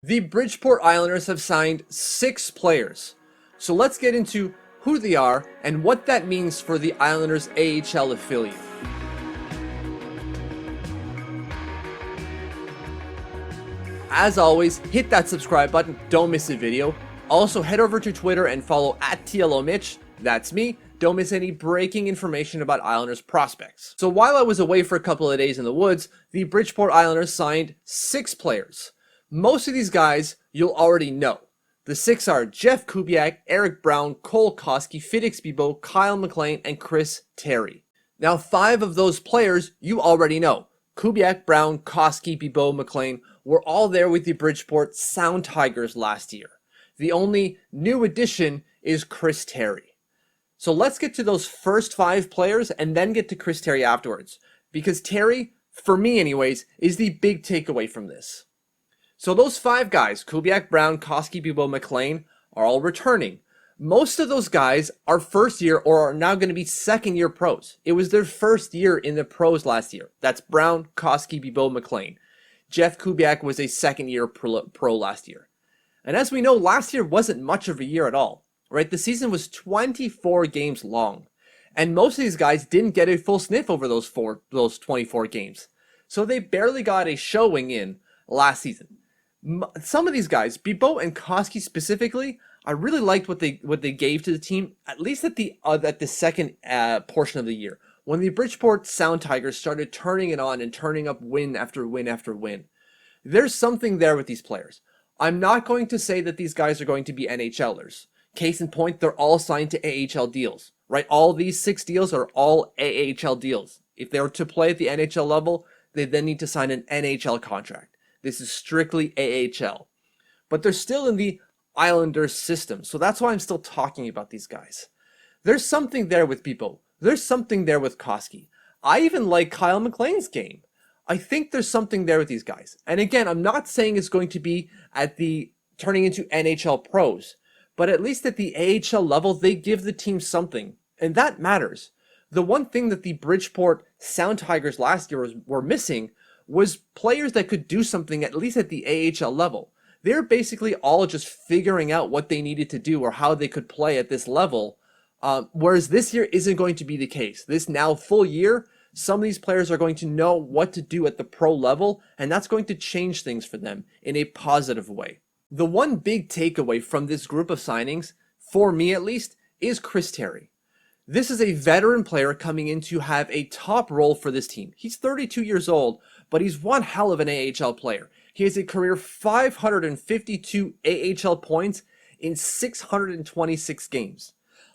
The Bridgeport Islanders have signed 6 players. So let's get into who they are and what that means for the Islanders AHL affiliate. As always, hit that subscribe button, don't miss a video. Also, head over to Twitter and follow @TLOMitch, that's me. Don't miss any breaking information about Islanders prospects. So while I was away for a couple of days in the woods, the Bridgeport Islanders signed 6 players. Most of these guys you'll already know. The 6 are Jeff Kubiak, Eric Brown, Cole Koski, Felix Bibeau, Kyle McLean, and Chris Terry. Now 5 of those players you already know. Kubiak, Brown, Koski, Bibeau, McLean were all there with the Bridgeport Sound Tigers last year. The only new addition is Chris Terry. So let's get to those first 5 players and then get to Chris Terry afterwards. Because Terry, for me anyways, is the big takeaway from this. So those 5 guys, Kubiak, Brown, Koski, Bibeau, McLean, are all returning. Most of those guys are first year or are now going to be second year pros. It was their first year in the pros last year. That's Brown, Koski, Bibeau, McLean. Jeff Kubiak was a second year pro last year. And as we know, last year wasn't much of a year at all, right? The season was 24 games long. And most of these guys didn't get a full sniff over those 24 games. So they barely got a showing in last season. Some of these guys, Bibeau and Koski specifically, I really liked what they gave to the team, at least at the second portion of the year, when the Bridgeport Sound Tigers started turning it on and turning up win after win after win. There's something there with these players. I'm not going to say that these guys are going to be NHLers. Case in point, they're all signed to AHL deals, right? All these 6 deals are all AHL deals. If they were to play at the NHL level, they then need to sign an NHL contract. This is strictly AHL. But they're still in the Islanders system, so that's why I'm still talking about these guys. There's something there with Bibeau. There's something there with Koski. I even like Kyle McLean's game. I think there's something there with these guys. And again, I'm not saying it's going to be at the turning into NHL pros, but at least at the AHL level, they give the team something, and that matters. The one thing that the Bridgeport Sound Tigers last year were missing was players that could do something at least at the AHL level. They're basically all just figuring out what they needed to do or how they could play at this level, whereas this year isn't going to be the case. This now full year, some of these players are going to know what to do at the pro level, and that's going to change things for them in a positive way. The one big takeaway from this group of signings, for me at least, is Chris Terry. This is a veteran player coming in to have a top role for this team. He's 32 years old, but he's one hell of an AHL player. He has a career 552 AHL points in 626 games.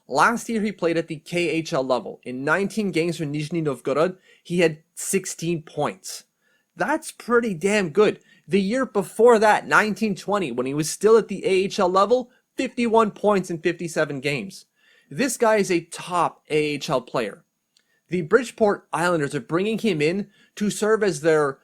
Last year, he played at the KHL level. In 19 games for Nizhny Novgorod, he had 16 points. That's pretty damn good. The year before that, 1920, when he was still at the AHL level, 51 points in 57 games. This guy is a top AHL player. The Bridgeport Islanders are bringing him in to serve as their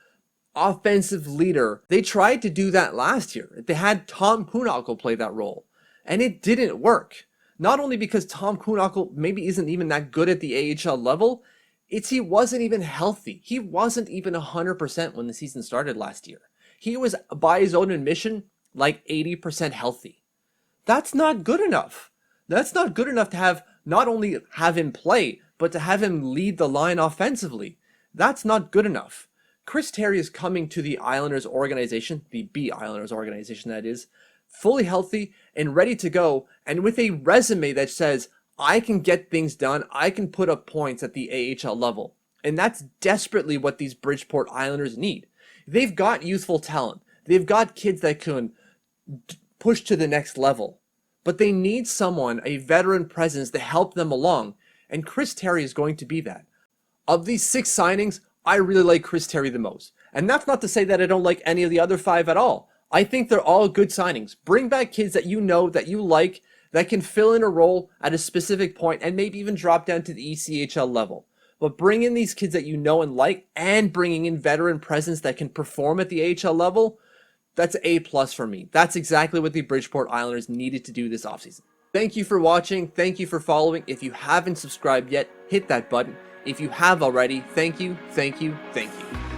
offensive leader. They tried to do that last year. They had Tom Kuhnhackl play that role, and it didn't work. Not only because Tom Kuhnhackl maybe isn't even that good at the AHL level, it's he wasn't even healthy. He wasn't even 100% when the season started last year. He was, by his own admission, like 80% healthy. That's not good enough. That's not good enough to have not only have him play, but to have him lead the line offensively. That's not good enough. Chris Terry is coming to the Islanders organization, the B Islanders organization that is, fully healthy and ready to go, and with a resume that says, I can get things done, I can put up points at the AHL level. And that's desperately what these Bridgeport Islanders need. They've got youthful talent. They've got kids that can push to the next level. But they need someone, a veteran presence, to help them along. And Chris Terry is going to be that. Of these 6 signings, I really like Chris Terry the most. And that's not to say that I don't like any of the other 5 at all. I think they're all good signings. Bring back kids that you know, that you like, that can fill in a role at a specific point and maybe even drop down to the ECHL level. But bring in these kids that you know and like, and bringing in veteran presence that can perform at the AHL level, that's A+ for me. That's exactly what the Bridgeport Islanders needed to do this offseason. Thank you for watching. Thank you for following. If you haven't subscribed yet, hit that button. If you have already, thank you, thank you, thank you.